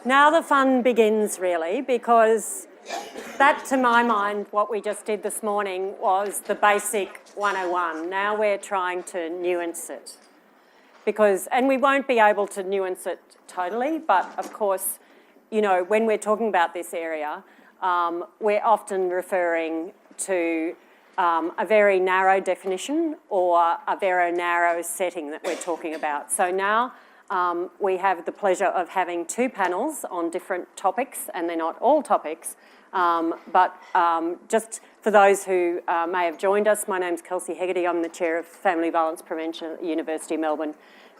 Now the fun begins, really, because that, to my mind, what we just did this morning was the basic 101. Now we're trying to nuance it. And we won't be able to nuance it totally, but of course, you know, when we're talking about this area, we're often referring to a very narrow definition or a very narrow setting that we're talking about. So now we have the pleasure of having two panels on different topics, and they're not all topics, but just for those who may have joined us, my name's Kirsty Evans. I'm the Chair of Family Violence Prevention at the University of Melbourne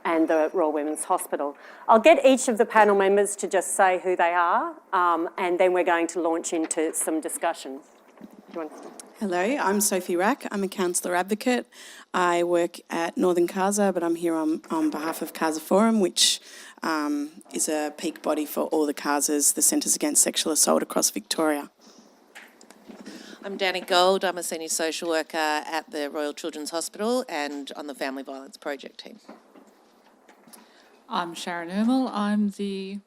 and the Royal Women's Hospital. I'll get each of the panel members to just say who they are, and then we're going to launch into some discussions. Do you want to start? Hello, I'm Sophie Rack. I'm a counsellor advocate. I work at Northern CASA, but I'm here on behalf of CASA Forum, which is a peak body for all the CASAs, the Centres Against Sexual Assault across Victoria. I'm Dani Gold. I'm a senior social worker at the Royal Children's Hospital and on the Family Violence Project team. I'm Sharan Ermel. I'm the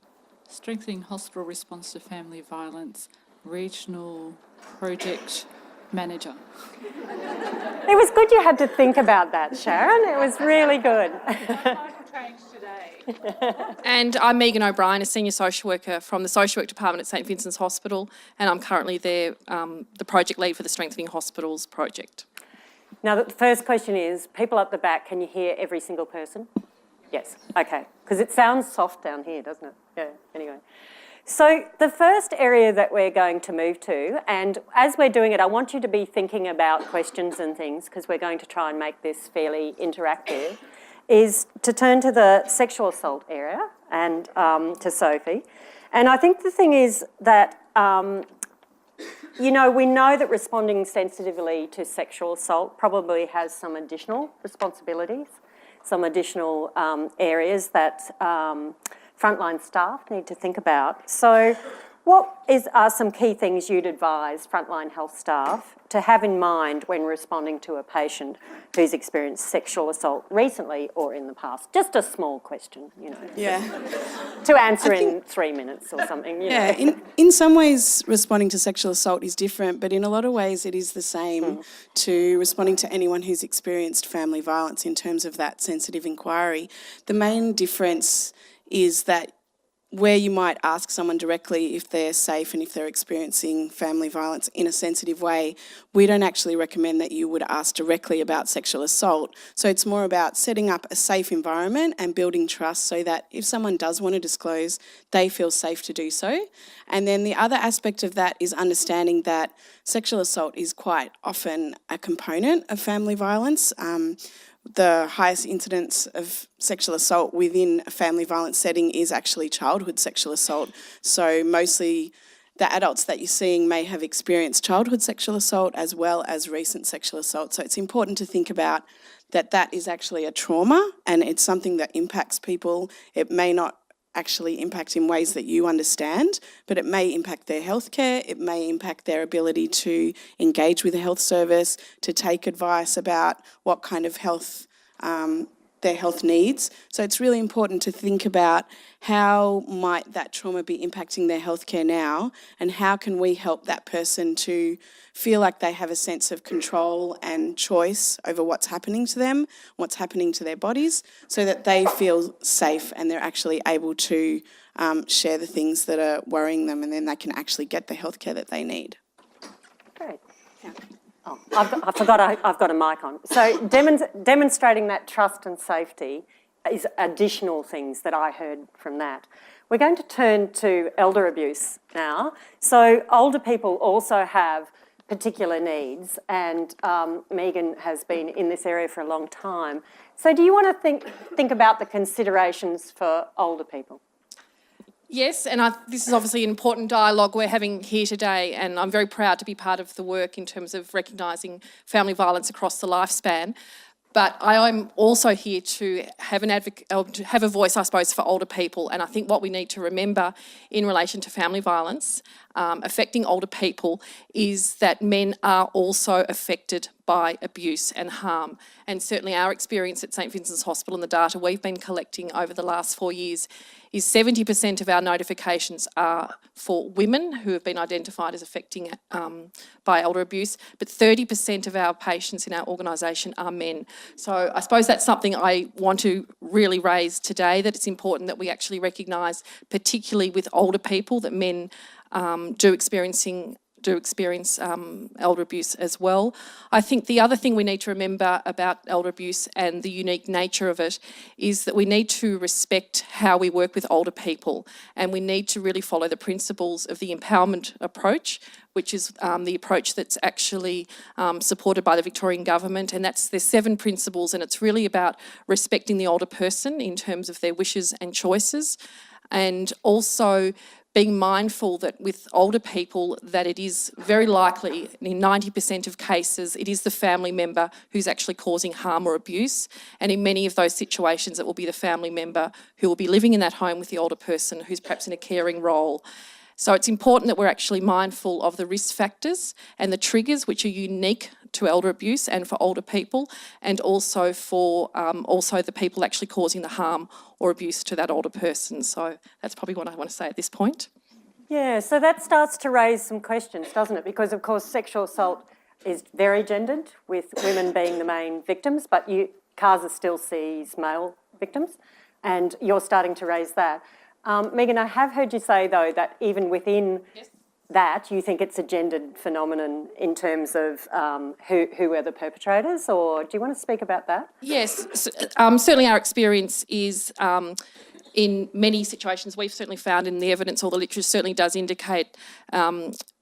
Strengthening Hospital Response to Family Violence Regional Project Manager. It was good you had to think about that, Sharan. It was really good. And I'm Meghan O'Brien, a senior social worker from the social work department at St Vincent's Hospital, and I'm currently there, the project lead for the Strengthening Hospitals project. Now, the first question is, people up the back, can you hear every single person? Yes, okay, because it sounds soft down here, doesn't it? Yeah, anyway. So the first area that we're going to move to, and as we're doing it, I want you to be thinking about questions and things, because we're going to try and make this fairly interactive, is to turn to the sexual assault area and to Sophie. And I think the thing is that, you know, we know that responding sensitively to sexual assault probably has some additional responsibilities, some additional areas that frontline staff need to think about. So what are some key things you'd advise frontline health staff to have in mind when responding to a patient who's experienced sexual assault recently or in the past? Just a small question, you know. Yeah. To answer in 3 minutes or something. You know. In some ways responding to sexual assault is different, but in a lot of ways it is the same to responding to anyone who's experienced family violence in terms of that sensitive inquiry. The main difference is that where you might ask someone directly if they're safe and if they're experiencing family violence in a sensitive way, we don't actually recommend that you would ask directly about sexual assault. So it's more about setting up a safe environment and building trust so that if someone does want to disclose, they feel safe to do so. And then the other aspect of that is understanding that sexual assault is quite often a component of family violence. The highest incidence of sexual assault within a family violence setting is actually childhood sexual assault. So mostly the adults that you're seeing may have experienced childhood sexual assault as well as recent sexual assault. So it's important to think about that is actually a trauma and it's something that impacts people. It may not actually impact in ways that you understand, but it may impact their healthcare, it may impact their ability to engage with a health service, to take advice about what kind of health their health needs. So it's really important to think about how might that trauma be impacting their healthcare now and how can we help that person to feel like they have a sense of control and choice over what's happening to them, what's happening to their bodies, so that they feel safe and they're actually able to share the things that are worrying them and then they can actually get the healthcare that they need. Great. Yeah. Oh, I forgot I've got a mic on. So demonstrating that trust and safety is additional things that I heard from that. We're going to turn to elder abuse now. So older people also have particular needs and Meghan has been in this area for a long time. So do you want to think about the considerations for older people? Yes, and this is obviously an important dialogue we're having here today, and I'm very proud to be part of the work in terms of recognising family violence across the lifespan. But I'm also here to have have a voice, I suppose, for older people. And I think what we need to remember in relation to family violence affecting older people is that men are also affected by abuse and harm. And certainly our experience at St Vincent's Hospital and the data we've been collecting over the last 4 years is 70% of our notifications are for women who have been identified as affecting by elder abuse, but 30% of our patients in our organisation are men. So I suppose that's something I want to really raise today, that it's important that we actually recognise, particularly with older people, that men do experience elder abuse as well. I think the other thing we need to remember about elder abuse and the unique nature of it is that we need to respect how we work with older people, and we need to really follow the principles of the empowerment approach, which is the approach that's actually supported by the Victorian government, and there's 7 principles, and it's really about respecting the older person in terms of their wishes and choices, and also being mindful that with older people that it is very likely, in 90% of cases, it is the family member who's actually causing harm or abuse. And in many of those situations, it will be the family member who will be living in that home with the older person who's perhaps in a caring role. So it's important that we're actually mindful of the risk factors and the triggers which are unique to elder abuse and for older people, and also for also the people actually causing the harm or abuse to that older person. So that's probably what I want to say at this point. Yeah, so that starts to raise some questions, doesn't it? Because, of course, sexual assault is very gendered, with women being the main victims, but CASA still sees male victims, and you're starting to raise that. Meghan, I have heard you say, though, that even within that, you think it's a gendered phenomenon in terms of who are the perpetrators, or do you want to speak about that? Yes, certainly our experience is in many situations we've certainly found in the evidence, or the literature certainly does indicate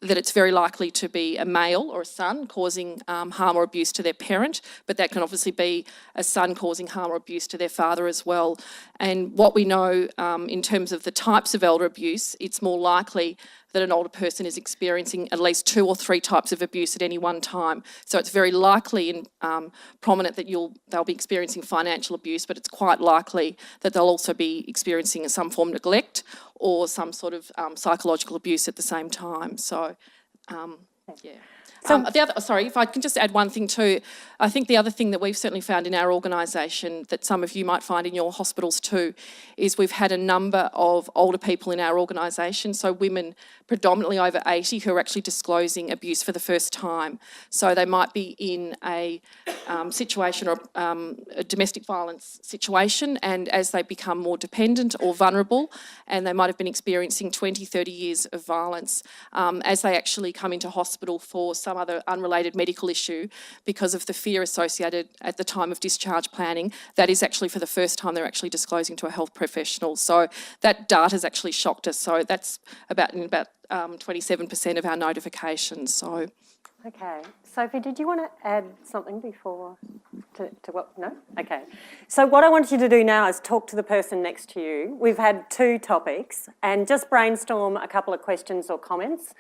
that it's very likely to be a male or a son causing harm or abuse to their parent, but that can obviously be a son causing harm or abuse to their father as well. And what we know in terms of the types of elder abuse, it's more likely that an older person is experiencing at least 2 or 3 types of abuse at any one time. So it's very likely and prominent that they'll be experiencing financial abuse, but it's quite likely that they'll also be experiencing some form of neglect or some sort of psychological abuse at the same time. So, yeah. If I can just add one thing too, I think the other thing that we've certainly found in our organisation, that some of you might find in your hospitals too, is we've had a number of older people in our organisation, so women predominantly over 80 who are actually disclosing abuse for the first time. So they might be in a situation or a domestic violence situation, and as they become more dependent or vulnerable, and they might have been experiencing 20, 30 years of violence, as they actually come into hospital for some other unrelated medical issue, because of the fear associated at the time of discharge planning, that is actually for the first time they're actually disclosing to a health professional. So that data has actually shocked us. So that's about 27% of our notifications. So. Okay. Sophie, did you want to add something before to what? No? Okay. So what I want you to do now is talk to the person next to you. We've had 2 topics, and just brainstorm a couple of questions or comments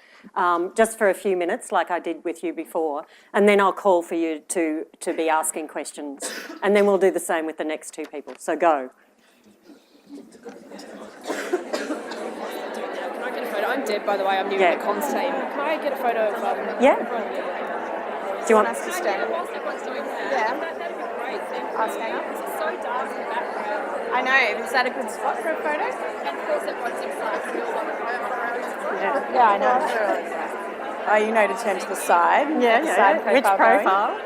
just for a few minutes like I did with you before, and then I'll call for you to be asking questions, and then we'll do the same with the next 2 people. So go. I'm Deb, by the way. I'm new in the comms team. Can I get a photo of... Yeah. Do you want us to stand up? Yeah. I'll stand up. This is so dark in the background. I know. Is that a good spot for a photo? And of course everyone's excited. Yeah, I know. Sure. Oh, you know to turn to the side. Yeah. Side profile. Which profile?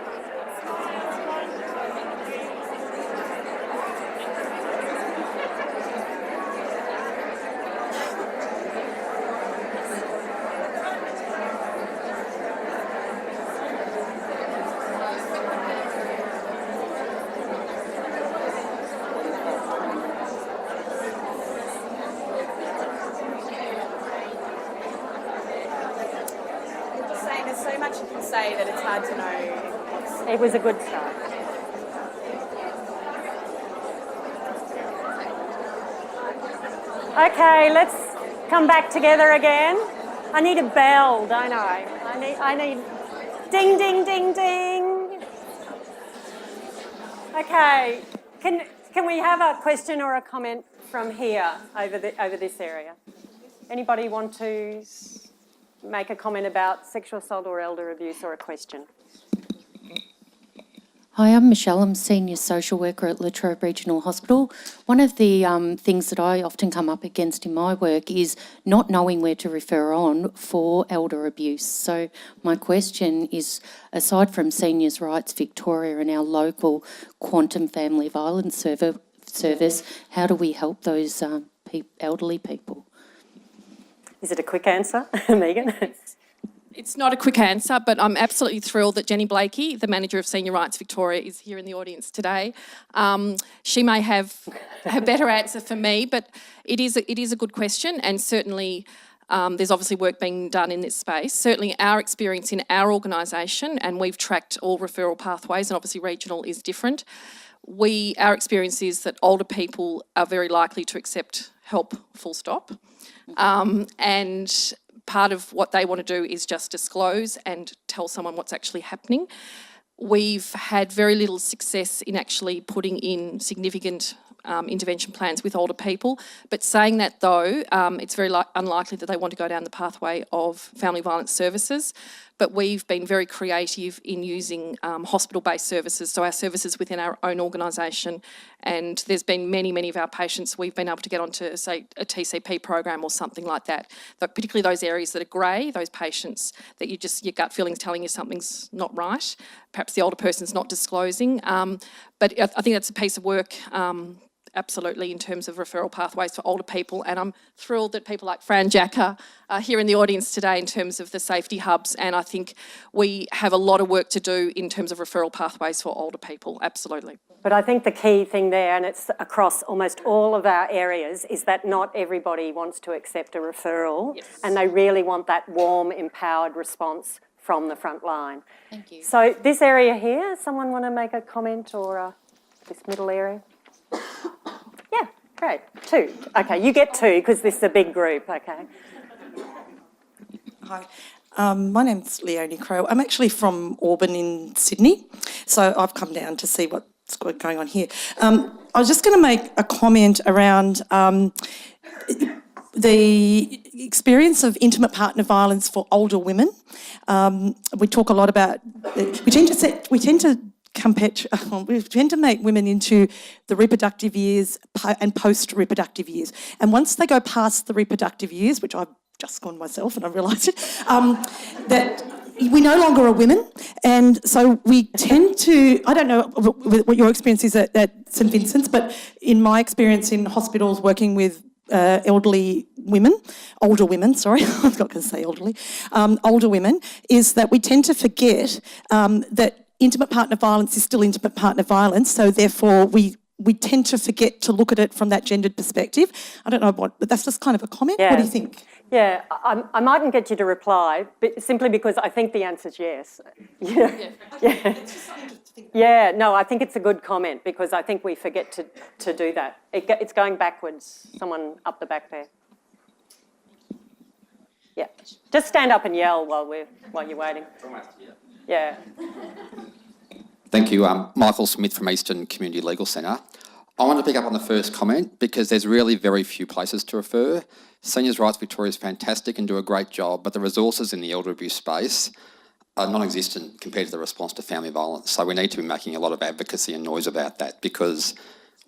That it's hard to know. It was a good start. Okay, let's come back together again. I need a bell, don't I? I need ding, ding, ding, ding. Okay, can we have a question or a comment from here over this area? Anybody want to make a comment about sexual assault or elder abuse or a question? Hi, I'm Michelle. I'm Senior Social Worker at Latrobe Regional Hospital. One of the things that I often come up against in my work is not knowing where to refer on for elder abuse. So my question is, aside from Seniors Rights Victoria and our local Quantum Family Violence service, how do we help those elderly people? Is it a quick answer, Meghan? It's not a quick answer, but I'm absolutely thrilled that Jenny Blakey, the manager of Senior Rights Victoria, is here in the audience today. She may have a better answer for me, but it is a good question, and certainly there's obviously work being done in this space. Certainly our experience in our organisation, and we've tracked all referral pathways, and obviously regional is different. Our experience is that older people are very likely to accept help, full stop, and part of what they want to do is just disclose and tell someone what's actually happening. We've had very little success in actually putting in significant intervention plans with older people. But saying that though, it's very unlikely that they want to go down the pathway of family violence services. But we've been very creative in using hospital-based services, so our services within our own organisation. And there's been many of our patients we've been able to get onto, say, a TCP program or something like that. But particularly those areas that are grey, those patients that your gut feeling's telling you something's not right. Perhaps the older person's not disclosing. But I think that's a piece of work. Absolutely, in terms of referral pathways for older people. And I'm thrilled that people like Fran Jacker are here in the audience today in terms of the safety hubs. And I think we have a lot of work to do in terms of referral pathways for older people, absolutely. But I think the key thing there, and it's across almost all of our areas, is that not everybody wants to accept a referral. Yes. And they really want that warm, empowered response from the front line. Thank you. So this area here, someone want to make a comment, or this middle area? Yeah, great. 2. Okay, you get 2 because this is a big group, okay. Hi, my name's Leonie Crow. I'm actually from Auburn in Sydney, so I've come down to see what's going on here. I was just going to make a comment around the experience of intimate partner violence for older women. We talk a lot about, we tend to make women into the reproductive years and post-reproductive years. And once they go past the reproductive years, which I've just gone myself and I realised it, that we no longer are women. And so we tend to, I don't know what your experience is at St Vincent's, but in my experience in hospitals working with older women, I was not going to say elderly, older women, is that we tend to forget that intimate partner violence is still intimate partner violence, so therefore we tend to forget to look at it from that gendered perspective. I don't know but that's just kind of a comment. Yeah. What do you think? Yeah, I mightn't get you to reply, but simply because I think the answer's yes. Yeah, no, I think it's a good comment because I think we forget to do that. It's going backwards. Someone up the back there. Yeah, just stand up and yell while you're waiting. Yeah. Thank you. Michael Smith from Eastern Community Legal Centre. I want to pick up on the first comment because there's really very few places to refer. Seniors Rights Victoria is fantastic and do a great job, but the resources in the elder abuse space are non-existent compared to the response to family violence. So we need to be making a lot of advocacy and noise about that because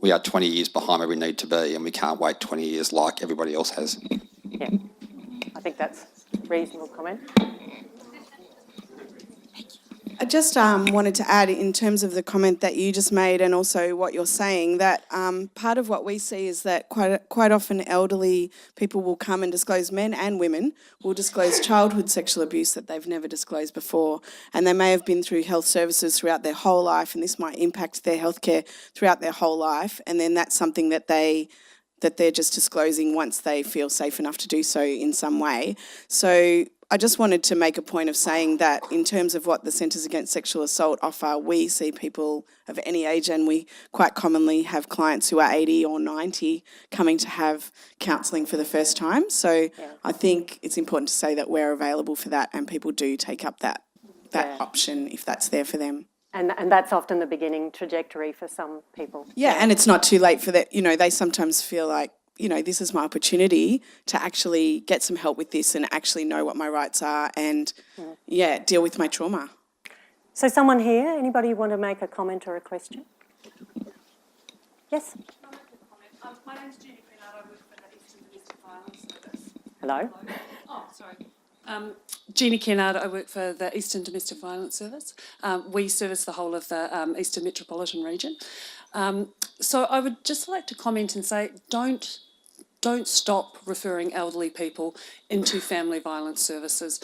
we are 20 years behind where we need to be and we can't wait 20 years like everybody else has. Yeah, I think that's a reasonable comment. I just wanted to add in terms of the comment that you just made and also what you're saying, that part of what we see is that quite often elderly people will come and disclose, men and women will disclose childhood sexual abuse that they've never disclosed before, and they may have been through health services throughout their whole life, and this might impact their healthcare throughout their whole life, and then that's something that they're just disclosing once they feel safe enough to do so in some way. So I just wanted to make a point of saying that in terms of what the Centres Against Sexual Assault offer, we see people of any age, and we quite commonly have clients who are 80 or 90 coming to have counselling for the first time. So I think it's important to say that we're available for that and people do take up that option if that's there for them. And that's often the beginning trajectory for some people. Yeah, and it's not too late for that. You know, they sometimes feel like this is my opportunity to actually get some help with this and actually know what my rights are and, deal with my trauma. So someone here, anybody want to make a comment or a question? Yes? My name's Jeannie Quinard. I work for the Eastern Domestic Violence Service. Hello? Oh, sorry. Jeannie Kennard, I work for the Eastern Domestic Violence Service. We service the whole of the Eastern Metropolitan region. So I would just like to comment and say, don't stop referring elderly people into family violence services.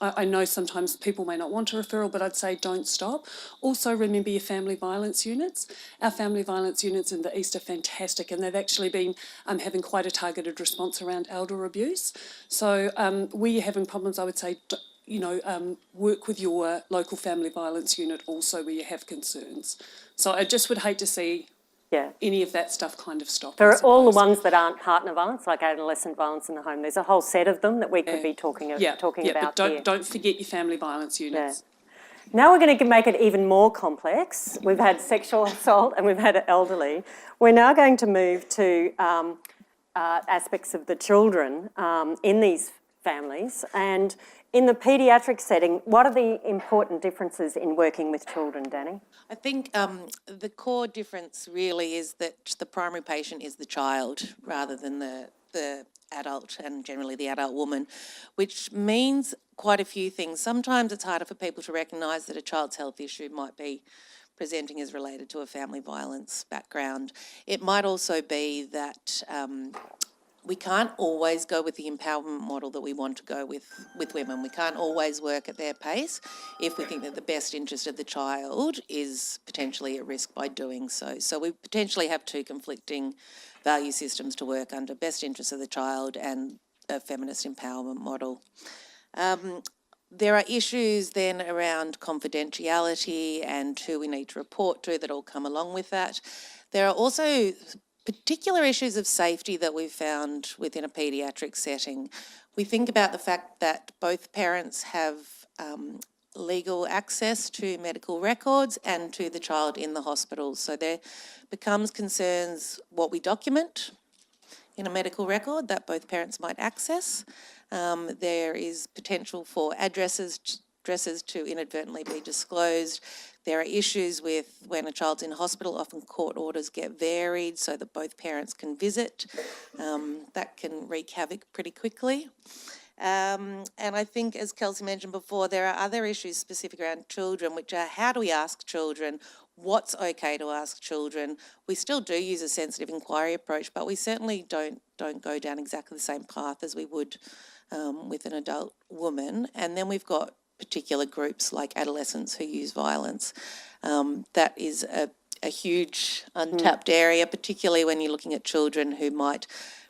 I know sometimes people may not want a referral, but I'd say don't stop. Also remember your family violence units. Our family violence units in the East are fantastic, and they've actually been having quite a targeted response around elder abuse. So where you're having problems, I would say, work with your local family violence unit also where you have concerns. So I just would hate to see any of that stuff kind of stop. For all the ones that aren't partner violence, like adolescent violence in the home, there's a whole set of them that we could be talking about but here. don't forget your family violence units. Yeah. Now we're going to make it even more complex. We've had sexual assault and we've had elderly. We're now going to move to aspects of the children in these families. And in the paediatric setting, what are the important differences in working with children, Dani? I think the core difference really is that the primary patient is the child rather than the adult, and generally the adult woman, which means quite a few things. Sometimes it's harder for people to recognise that a child's health issue might be presenting as related to a family violence background. It might also be that we can't always go with the empowerment model that we want to go with women. We can't always work at their pace if we think that the best interest of the child is potentially at risk by doing so. So we potentially have two conflicting value systems to work under: best interest of the child and a feminist empowerment model. There are issues then around confidentiality and who we need to report to that all come along with that. There are also particular issues of safety that we've found within a paediatric setting. We think about the fact that both parents have legal access to medical records and to the child in the hospital. So there becomes concerns what we document in a medical record that both parents might access. There is potential for addresses to inadvertently be disclosed. There are issues with when a child's in hospital, often court orders get varied so that both parents can visit. That can wreak havoc pretty quickly. And I think, as Kelsey mentioned before, there are other issues specific around children, which are how do we ask children, what's okay to ask children. We still do use a sensitive inquiry approach, but we certainly don't go down exactly the same path as we would with an adult woman. And then we've got particular groups like adolescents who use violence. That is a huge untapped area, particularly when you're looking at children who might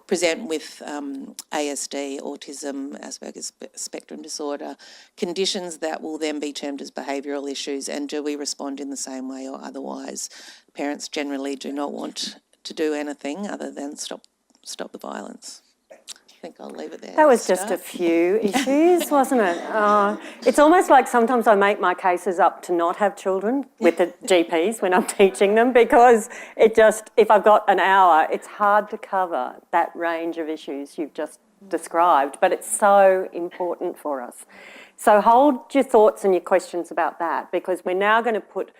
present with ASD, autism, Asperger's spectrum disorder, conditions that will then be termed as behavioural issues, and do we respond in the same way or otherwise? Parents generally do not want to do anything other than stop the violence. I think I'll leave it there. That was just a few issues, wasn't it? It's almost like sometimes I make my cases up to not have children with the GPs when I'm teaching them, because if I've got an hour, it's hard to cover that range of issues you've just described, but it's so important for us. So hold your thoughts and your questions about that, because we're now going to put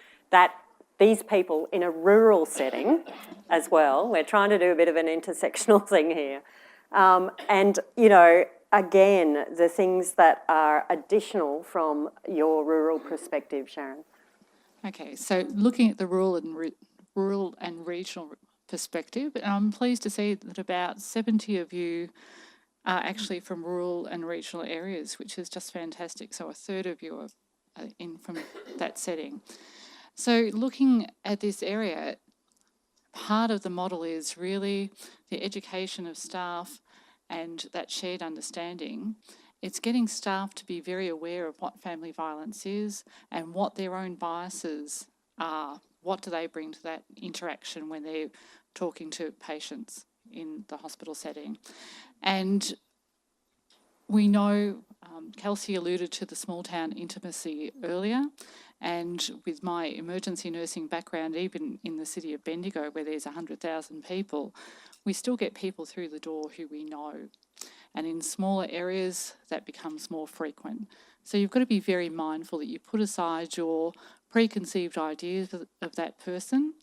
these people in a rural setting as well. We're trying to do a bit of an intersectional thing here. And, again, the things that are additional from your rural perspective, Sharan. Okay, so looking at the rural and regional perspective, I'm pleased to see that about 70 of you are actually from rural and regional areas, which is just fantastic. So a third of you are in from that setting. So looking at this area, part of the model is really the education of staff and that shared understanding. It's getting staff to be very aware of what family violence is and what their own biases are. What do they bring to that interaction when they're talking to patients in the hospital setting? And we know, Kelsey alluded to the small town intimacy earlier, and with my emergency nursing background, even in the city of Bendigo, where there's 100,000 people, we still get people through the door who we know. And in smaller areas, that becomes more frequent. So you've got to be very mindful that you put aside your preconceived ideas of that person,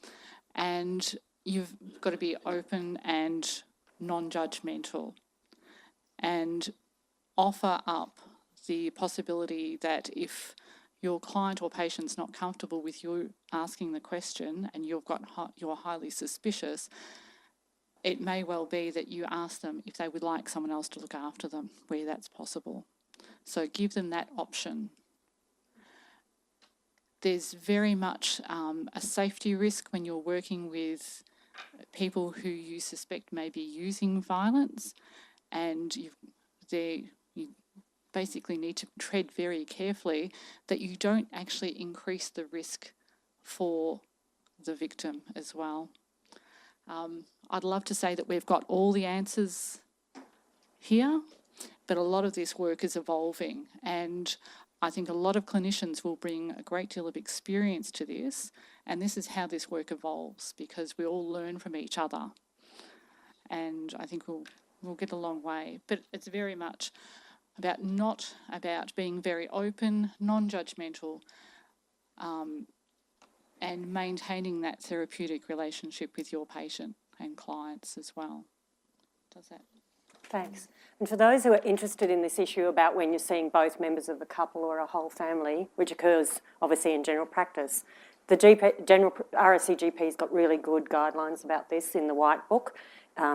and you've got to be open and non-judgmental, and offer up the possibility that if your client or patient's not comfortable with you asking the question and you're highly suspicious, it may well be that you ask them if they would like someone else to look after them where that's possible. So give them that option. There's very much a safety risk when you're working with people who you suspect may be using violence, and you basically need to tread very carefully that you don't actually increase the risk for the victim as well. I'd love to say that we've got all the answers here, but a lot of this work is evolving, and I think a lot of clinicians will bring a great deal of experience to this, and this is how this work evolves, because we all learn from each other, and I think we'll get a long way. But it's very much about being very open, non-judgmental, and maintaining that therapeutic relationship with your patient and clients as well. Does that? Thanks. And for those who are interested in this issue about when you're seeing both members of the couple or a whole family, which occurs obviously in general practice, the RACGP's got really good guidelines about this in the White Book.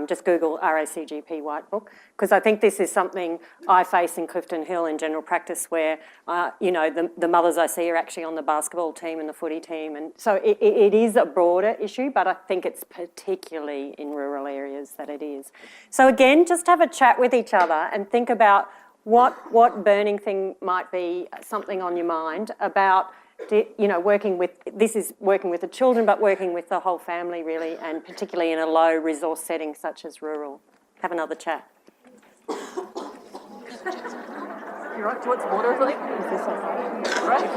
Just Google RACGP White Book, because I think this is something I face in Clifton Hill in general practice where, the mothers I see are actually on the basketball team and the footy team. And so it is a broader issue, but I think it's particularly in rural areas that it is. So again, just have a chat with each other and think about what burning thing might be something on your mind about working with the children, but working with the whole family really, and particularly in a low resource setting such as rural. Have another chat. You right? Do you want some water or something? Is this okay? Right?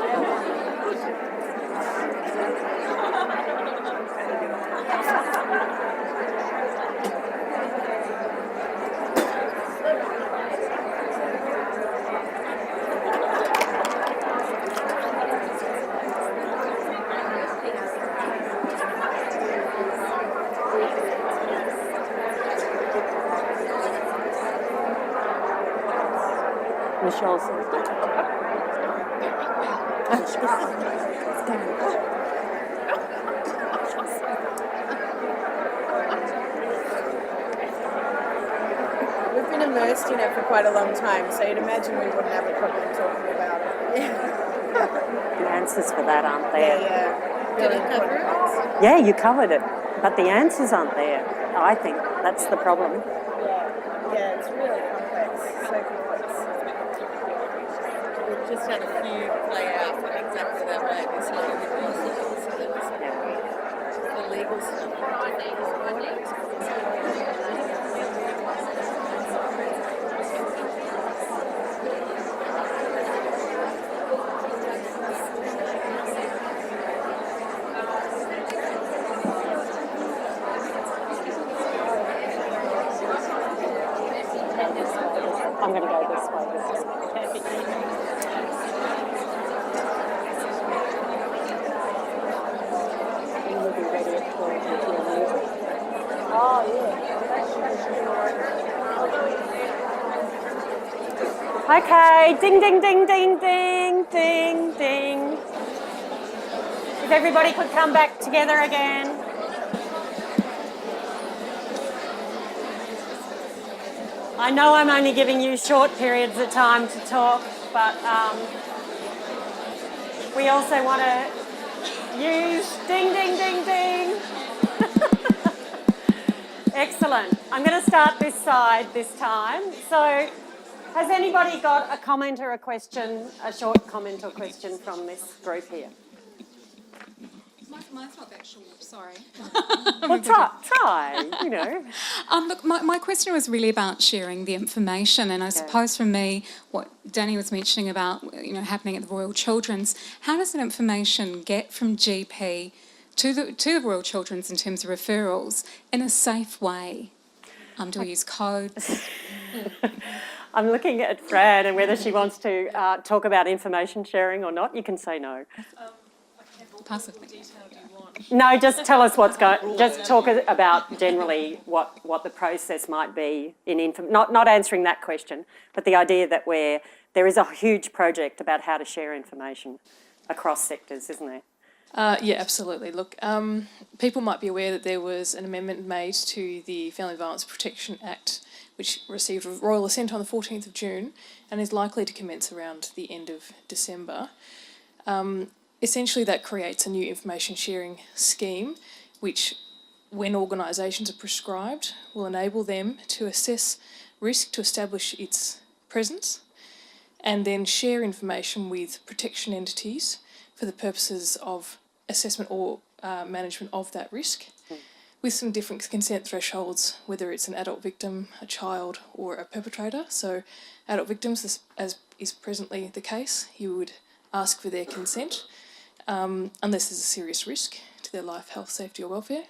Michelle says. We've been immersed in it for quite a long time, so you'd imagine we wouldn't have a problem talking about it. The answers for that aren't there. Yeah. Really important ones. Yeah, you covered it, but the answers aren't there. I think that's the problem. Yeah, it's really complex, so complex. We've just had a few play out exactly that way this year with lawsuits. So there was the legal stuff. I'm going to go this way. This is perfect. And we'll be ready at 12 with your music. Oh, yeah. Okay, ding, ding, ding, ding, ding, ding, ding. If everybody could come back together again. I know I'm only giving you short periods of time to talk, but we also want to use ding, ding, ding, ding. Excellent. I'm going to start this side this time. So has anybody got a comment or a question, a short comment or question from this group here? Mine's not that short, sorry. Well, try, you know. Look, my question was really about sharing the information, and I suppose for me, what Dani was mentioning about, happening at the Royal Children's, how does that information get from GP to the Royal Children's in terms of referrals in a safe way? Do we use codes? I'm looking at Fran and whether she wants to talk about information sharing or not. You can say no. Possibly. No, just tell us what's going. Just talk about generally what the process might be in not answering that question, but the idea that there is a huge project about how to share information across sectors, isn't there? Yeah, absolutely. Look, people might be aware that there was an amendment made to the Family Violence Protection Act, which received royal assent on the 14th of June and is likely to commence around the end of December. Essentially, that creates a new information sharing scheme, which, when organisations are prescribed, will enable them to assess risk to establish its presence and then share information with protection entities for the purposes of assessment or management of that risk, with some different consent thresholds, whether it's an adult victim, a child or a perpetrator. So adult victims, as is presently the case, you would ask for their consent unless there's a serious risk to their life, health, safety or welfare.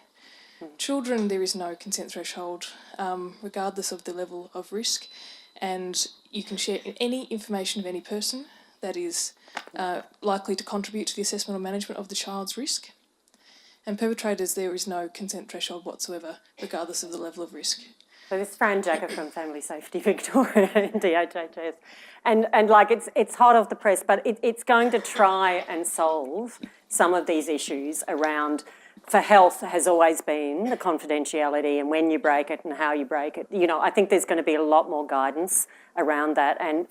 Children, there is no consent threshold regardless of the level of risk, and you can share any information of any person that is likely to contribute to the assessment or management of the child's risk. And perpetrators, there is no consent threshold whatsoever, regardless of the level of risk. So this is Fran Jacker from Family Safety Victoria in DHHS. And like it's hot off the press, but it's going to try and solve some of these issues around, for health has always been the confidentiality and when you break it and how you break it. You know, I think there's going to be a lot more guidance around that. And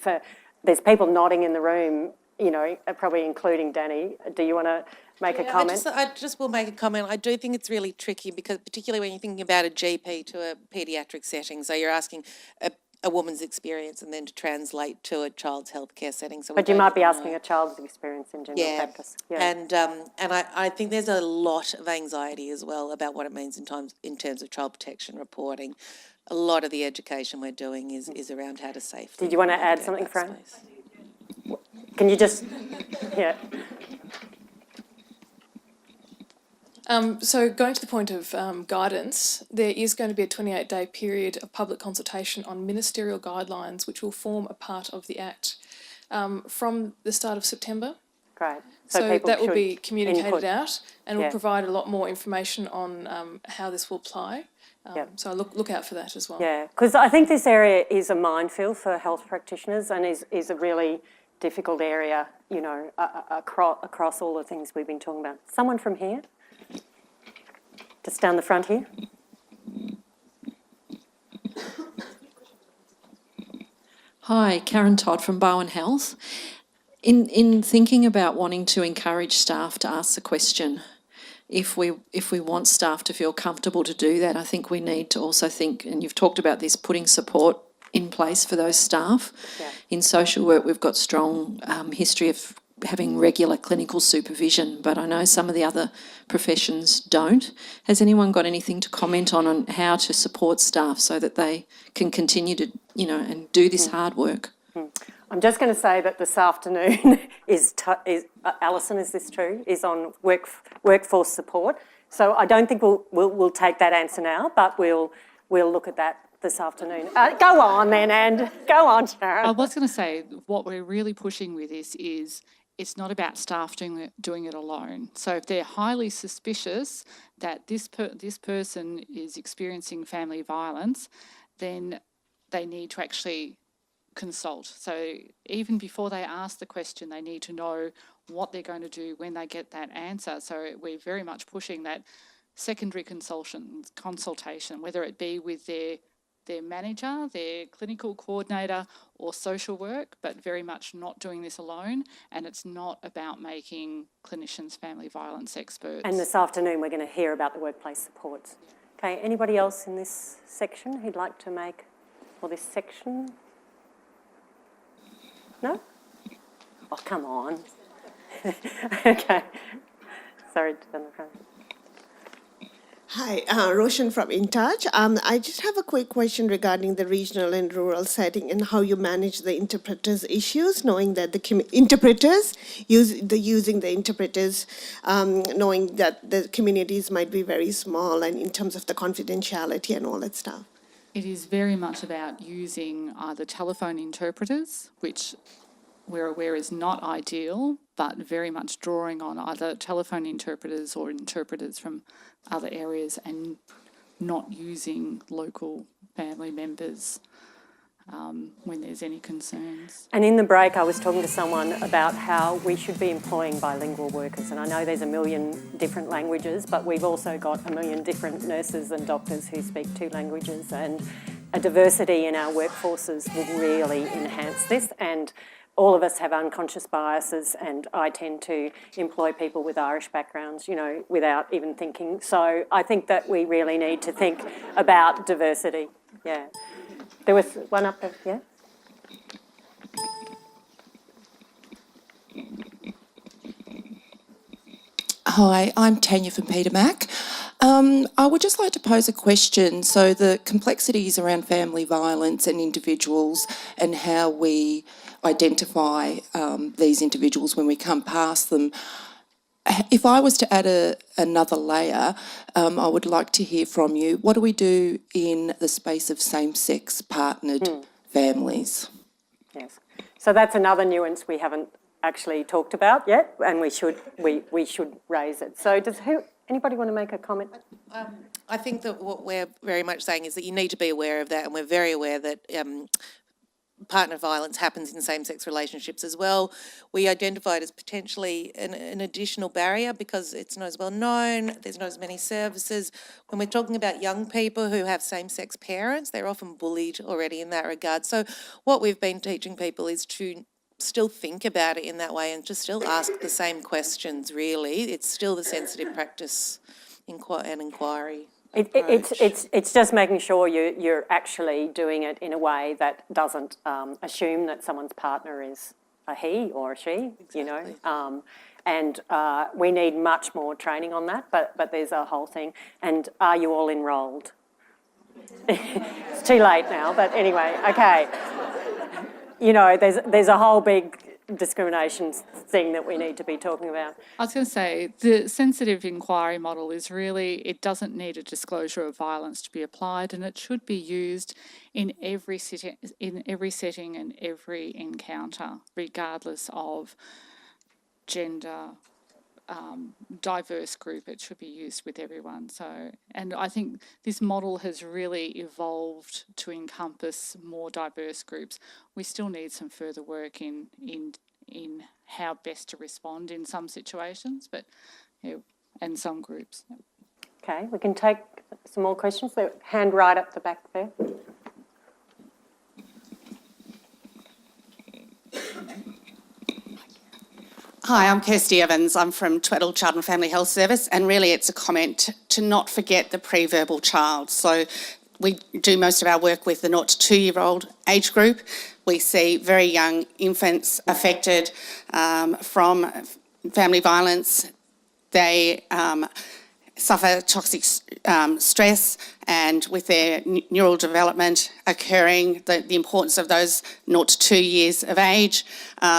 there's people nodding in the room, you know, probably including Dani. Do you want to make a comment? I just will make a comment. I do think it's really tricky because particularly when you're thinking about a GP to a paediatric setting, so you're asking a woman's experience and then to translate to a child's healthcare setting. So, but you might be asking a child's experience in general practice. Yeah. And I think there's a lot of anxiety as well about what it means in terms of child protection reporting. A lot of the education we're doing is around how to safely. Did you want to add something, Fran? Can you just, yeah. So going to the point of guidance, there is going to be a 28-day period of public consultation on ministerial guidelines which will form a part of the Act from the start of September. Great. So that will be communicated out and will provide a lot more information on how this will apply. So look out for that as well. Yeah, because I think this area is a minefield for health practitioners and is a really difficult area, you know, across all the things we've been talking about. Someone from here? Just down the front here. Hi, Karen Todd from Bowen Health. In thinking about wanting to encourage staff to ask the question, if we want staff to feel comfortable to do that, I think we need to also think, and you've talked about this, putting support in place for those staff. Yeah. In social work, we've got strong history of having regular clinical supervision, but I know some of the other professions don't. Has anyone got anything to comment on how to support staff so that they can continue to, you know, and do this hard work? I'm just going to say that this afternoon is Alison, is this true? Is on workforce support. So I don't think we'll take that answer now, but we'll look at that this afternoon. Go on then, and go on, Sharan. I was going to say what we're really pushing with this is it's not about staff doing it alone. So if they're highly suspicious that this person is experiencing family violence, then they need to actually consult. So even before they ask the question, they need to know what they're going to do when they get that answer. So we're very much pushing that secondary consultation, whether it be with their manager, their clinical coordinator or social work, but very much not doing this alone. And it's not about making clinicians family violence experts. And this afternoon we're going to hear about the workplace supports. Okay, anybody else in this section who'd like to make, or this section? No? Oh, come on. Okay. Sorry, down the front. Hi, Roshan from InTouch. I just have a quick question regarding the regional and rural setting and how you manage the interpreters' issues, knowing that the interpreters, using the interpreters, knowing that the communities might be very small and in terms of the confidentiality and all that stuff. It is very much about using either telephone interpreters, which we're aware is not ideal, but very much drawing on either telephone interpreters or interpreters from other areas and not using local family members when there's any concerns. And in the break, I was talking to someone about how we should be employing bilingual workers. And I know there's a million different languages, but we've also got a million different nurses and doctors who speak 2 languages. And a diversity in our workforces will really enhance this. And all of us have unconscious biases, and I tend to employ people with Irish backgrounds, you know, without even thinking. So I think that we really need to think about diversity. Yeah. There was one up there, yeah? Hi, I'm Tanya from Peter Mac. I would just like to pose a question. So the complexities around family violence and individuals and how we identify these individuals when we come past them. If I was to add another layer, I would like to hear from you. What do we do in the space of same-sex partnered families? Yes. So that's another nuance we haven't actually talked about yet, and we should raise it. So does anybody want to make a comment? I think that what we're very much saying is that you need to be aware of that, and we're very aware that partner violence happens in same-sex relationships as well. We identify it as potentially an additional barrier because it's not as well known, there's not as many services. When we're talking about young people who have same-sex parents, they're often bullied already in that regard. So what we've been teaching people is to still think about it in that way and just still ask the same questions, really. It's still the sensitive practice and inquiry. It's just making sure you're actually doing it in a way that doesn't assume that someone's partner is a he or a she, you know. And we need much more training on that, but there's a whole thing. And are you all enrolled? It's too late now, but anyway, okay. You know, there's a whole big discrimination thing that we need to be talking about. I was going to say, the sensitive inquiry model is really, it doesn't need a disclosure of violence to be applied, and it should be used in every setting and every encounter, regardless of gender, diverse group. It should be used with everyone. So, and I think this model has really evolved to encompass more diverse groups. We still need some further work in how best to respond in some situations, but yeah, and some groups. Okay, we can take some more questions. So hand right up the back there. Hi, I'm Kirsty Evans. I'm from Tweddle Child and Family Health Service, and really it's a comment to not forget the pre-verbal child. So we do most of our work with the 0 to 2-year-old age group. We see very young infants affected from family violence. They suffer toxic stress, and with their neural development occurring, the importance of those 0 to 2 years of age.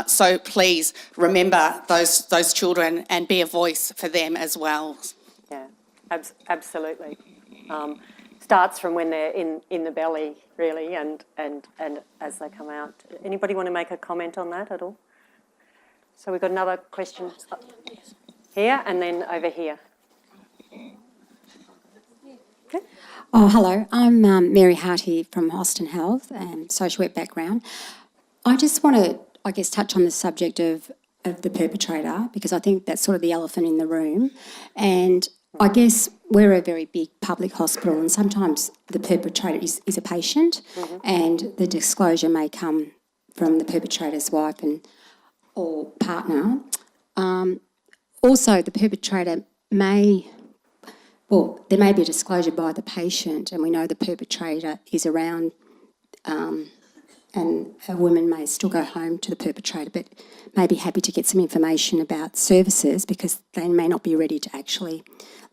So please remember those children and be a voice for them as well. Yeah, absolutely. Starts from when they're in the belly, really, and as they come out. Anybody want to make a comment on that at all? So we've got another question here and then over here. Oh, hello. I'm Mary Harty from Austin Health and social work background. I just want to, I guess, touch on the subject of the perpetrator, because I think that's sort of the elephant in the room. And I guess we're a very big public hospital, and sometimes the perpetrator is a patient, and the disclosure may come from the perpetrator's wife or partner. Also, the perpetrator there may be a disclosure by the patient, and we know the perpetrator is around, and a woman may still go home to the perpetrator, but may be happy to get some information about services, because they may not be ready to actually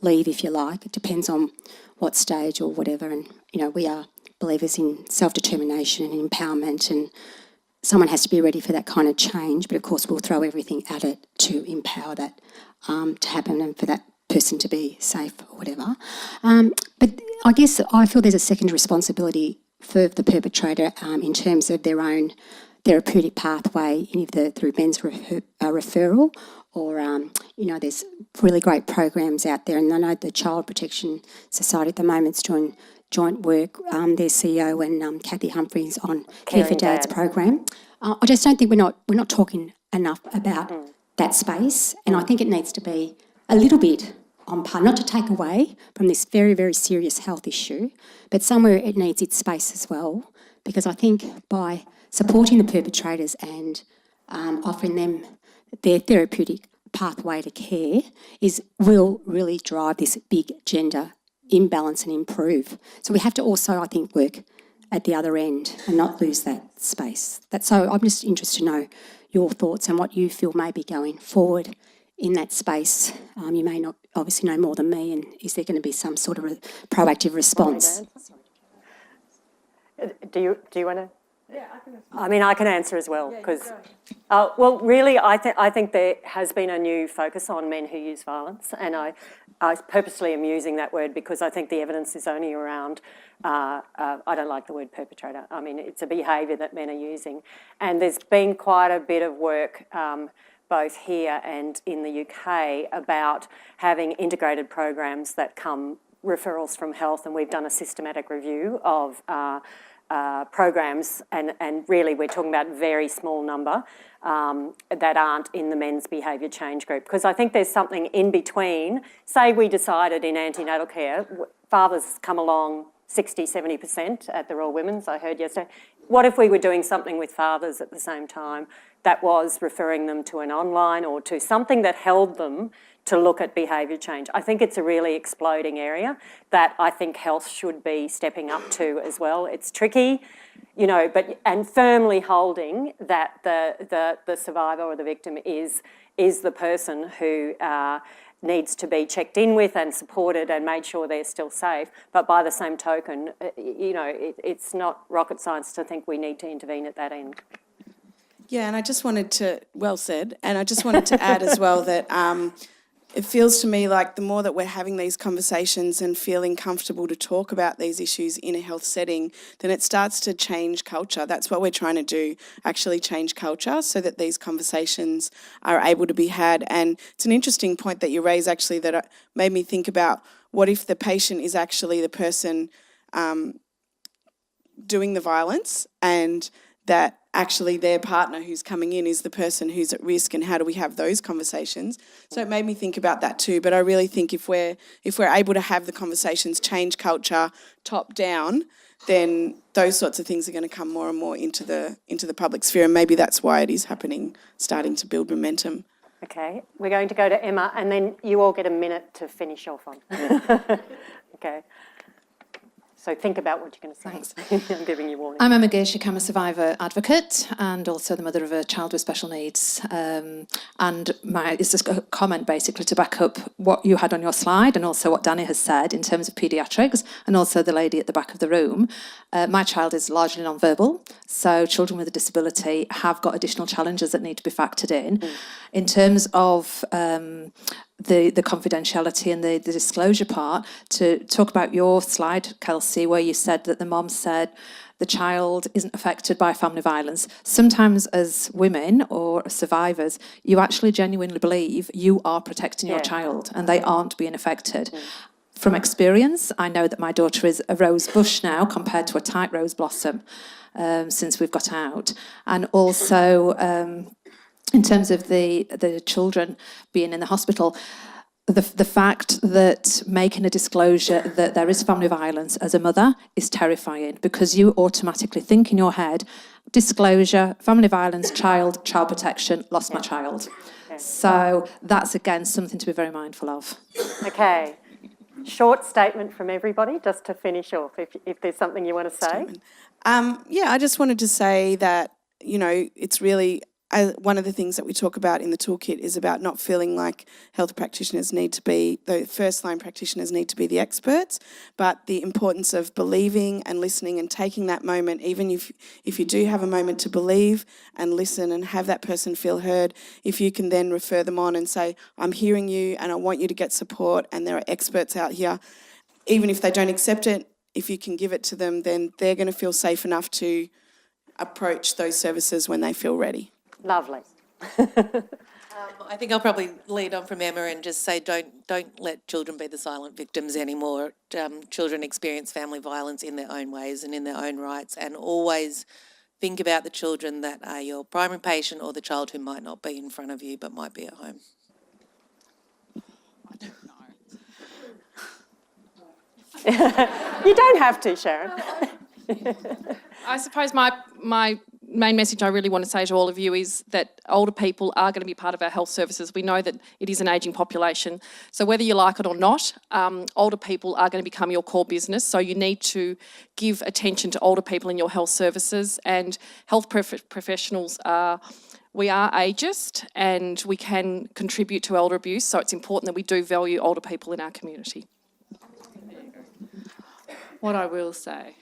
leave, if you like. It depends on what stage or whatever. And, you know, we are believers in self-determination and empowerment, and someone has to be ready for that kind of change. But, of course, we'll throw everything at it to empower that to happen and for that person to be safe or whatever. But I guess I feel there's a secondary responsibility for the perpetrator in terms of their own therapeutic pathway, either through Ben's referral or, there's really great programs out there. And I know the Child Protection Society at the moment's doing joint work, their CEO and Kathy Humphries on Care for Dad's program. I just don't think we're not talking enough about that space, and I think it needs to be a little bit on par, not to take away from this very, very serious health issue, but somewhere it needs its space as well, because I think by supporting the perpetrators and offering them their therapeutic pathway to care will really drive this big gender imbalance and improve. So we have to also, I think, work at the other end and not lose that space. So I'm just interested to know your thoughts and what you feel may be going forward in that space. You may not obviously know more than me, and is there going to be some sort of proactive response? Do you want to? Yeah, I can answer as well, because, really, I think there has been a new focus on men who use violence, and I purposely am using that word because I think the evidence is only around, I don't like the word perpetrator. I mean, it's a behaviour that men are using, and there's been quite a bit of work both here and in the UK about having integrated programs that come referrals from health, and we've done a systematic review of programs, and really we're talking about very small number that aren't in the men's behaviour change group, because I think there's something in between. Say we decided in antenatal care, fathers come along 60-70% at the Royal Women's, I heard yesterday. What if we were doing something with fathers at the same time that was referring them to an online or to something that held them to look at behaviour change? I think it's a really exploding area that I think health should be stepping up to as well. It's tricky, and firmly holding that the survivor or the victim is the person who needs to be checked in with and supported and made sure they're still safe. But by the same token, it's not rocket science to think we need to intervene at that end. Yeah, and I just wanted to, well said, and I just wanted to add as well that it feels to me like the more that we're having these conversations and feeling comfortable to talk about these issues in a health setting, then it starts to change culture. That's what we're trying to do, actually change culture so that these conversations are able to be had. And it's an interesting point that you raise, actually, that made me think about what if the patient is actually the person doing the violence, and that actually their partner who's coming in is the person who's at risk, and how do we have those conversations? So it made me think about that too. But I really think if we're able to have the conversations, change culture top down, then those sorts of things are going to come more and more into the public sphere, and maybe that's why it is happening, starting to build momentum. Okay, we're going to go to Emma, and then you all get a minute to finish off on. Okay. So think about what you're going to say. I'm giving you warning. I'm Emma Gershik. I'm a survivor advocate and also the mother of a child with special needs. And it's just a comment basically to back up what you had on your slide and also what Dani has said in terms of paediatrics, and also the lady at the back of the room. My child is largely non-verbal, so children with a disability have got additional challenges that need to be factored in. In terms of the confidentiality and the disclosure part, to talk about your slide, Kelsey, where you said that the mom said the child isn't affected by family violence. Sometimes as women or survivors, you actually genuinely believe you are protecting your child and they aren't being affected. From experience, I know that my daughter is a rose bush now compared to a tight rose blossom since we've got out. And also, in terms of the children being in the hospital, the fact that making a disclosure that there is family violence as a mother is terrifying, because you automatically think in your head, disclosure, family violence, child protection, lost my child. So that's, again, something to be very mindful of. Okay. Short statement from everybody, just to finish off, if there's something you want to say. I just wanted to say that, it's really one of the things that we talk about in the toolkit is about not feeling like health practitioners need to be, the first line practitioners need to be the experts, but the importance of believing and listening and taking that moment, even if you do have a moment to believe and listen and have that person feel heard, if you can then refer them on and say, I'm hearing you and I want you to get support and there are experts out here, even if they don't accept it, if you can give it to them, then they're going to feel safe enough to approach those services when they feel ready. Lovely. I think I'll probably lead on from Emma and just say don't let children be the silent victims anymore. Children experience family violence in their own ways and in their own rights, and always think about the children that are your primary patient or the child who might not be in front of you but might be at home. I don't know. You don't have to, Sharan. I suppose my main message I really want to say to all of you is that older people are going to be part of our health services. We know that it is an ageing population. So whether you like it or not, older people are going to become your core business. So you need to give attention to older people in your health services, and health professionals we are ageist and we can contribute to elder abuse. So it's important that we do value older people in our community. What I will say,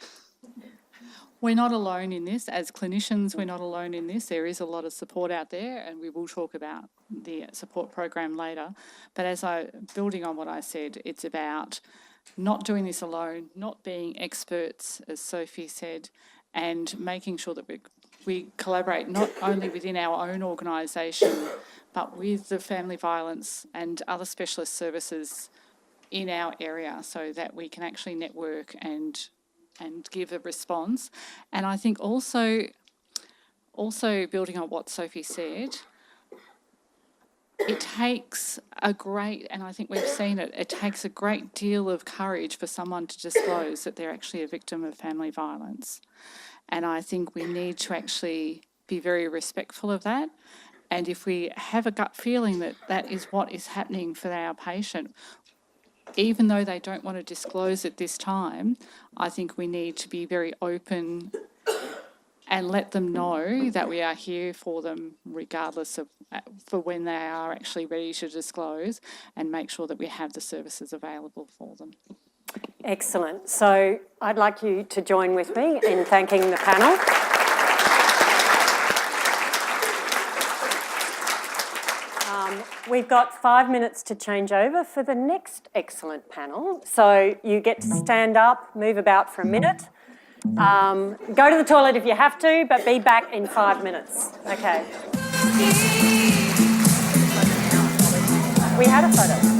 we're not alone in this. As clinicians, we're not alone in this. There is a lot of support out there, and we will talk about the support program later. But building on what I said, it's about not doing this alone, not being experts, as Sophie said, and making sure that we collaborate not only within our own organisation, but with the family violence and other specialist services in our area, so that we can actually network and give a response. And I think also building on what Sophie said, it takes and I think we've seen it takes a great deal of courage for someone to disclose that they're actually a victim of family violence. And I think we need to actually be very respectful of that. And if we have a gut feeling that that is what is happening for our patient, even though they don't want to disclose at this time, I think we need to be very open and let them know that we are here for them regardless of for when they are actually ready to disclose, and make sure that we have the services available for them. Excellent. So I'd like you to join with me in thanking the panel. We've got 5 minutes to change over for the next excellent panel. So you get to stand up, move about for a minute. Go to the toilet if you have to, but be back in 5 minutes. Okay. We had a photo.